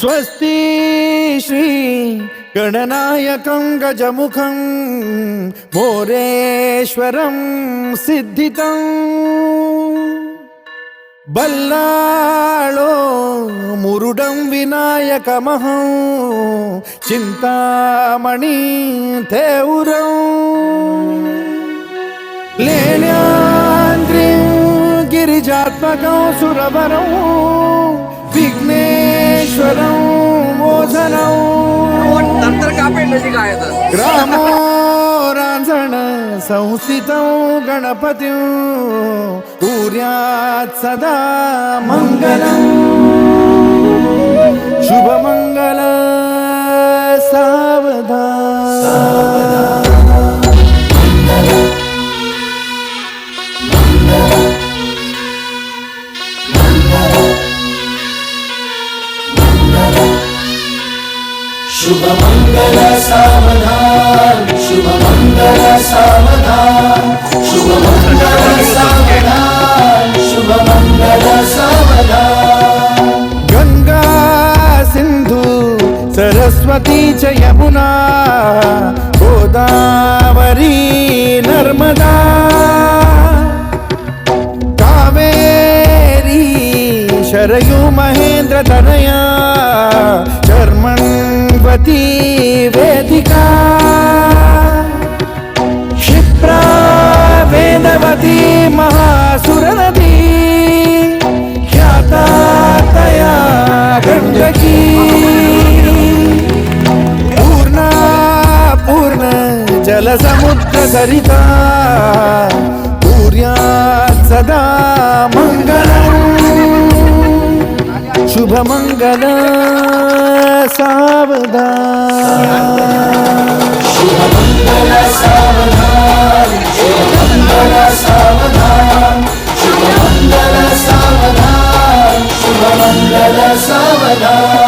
स्वस्ति श्री गणनायकं गजमुखं मोरेश्वरं सिद्धितं बल्लाळो मुरुडं विनायकमहं चिंतामणि थेउरं लेण्याद्रिं गिरिजात्मकं सुरवरं विघ्नेश्वरं मोझनं ग्रामो रांझण संस्थितं गणपतिं कुर्यात् सदा मंगलम् शुभमंगल सावधान शुभमंगल सावधान शुभमंगल सावधान शुभमंगल सावधान शुभमंगल सावधान गंगा सिंधु सरस्वती च यमुना गोदावरी नर्मदा कावेरी शरयू महेंद्र तनया चर्मण्वती वेदिका क्षिप्रा वेदवती महासुरनदी ख्याता तया गण्डकी पूर्णा पूर्ण जलसमुद्रसरिता कुर्यात् सदा मङ्गलम् शुभमंगल सावधान शुभमंगल सावधान शुभमंगल सावधान शुभमंगल सावधान शुभमंगल सावधान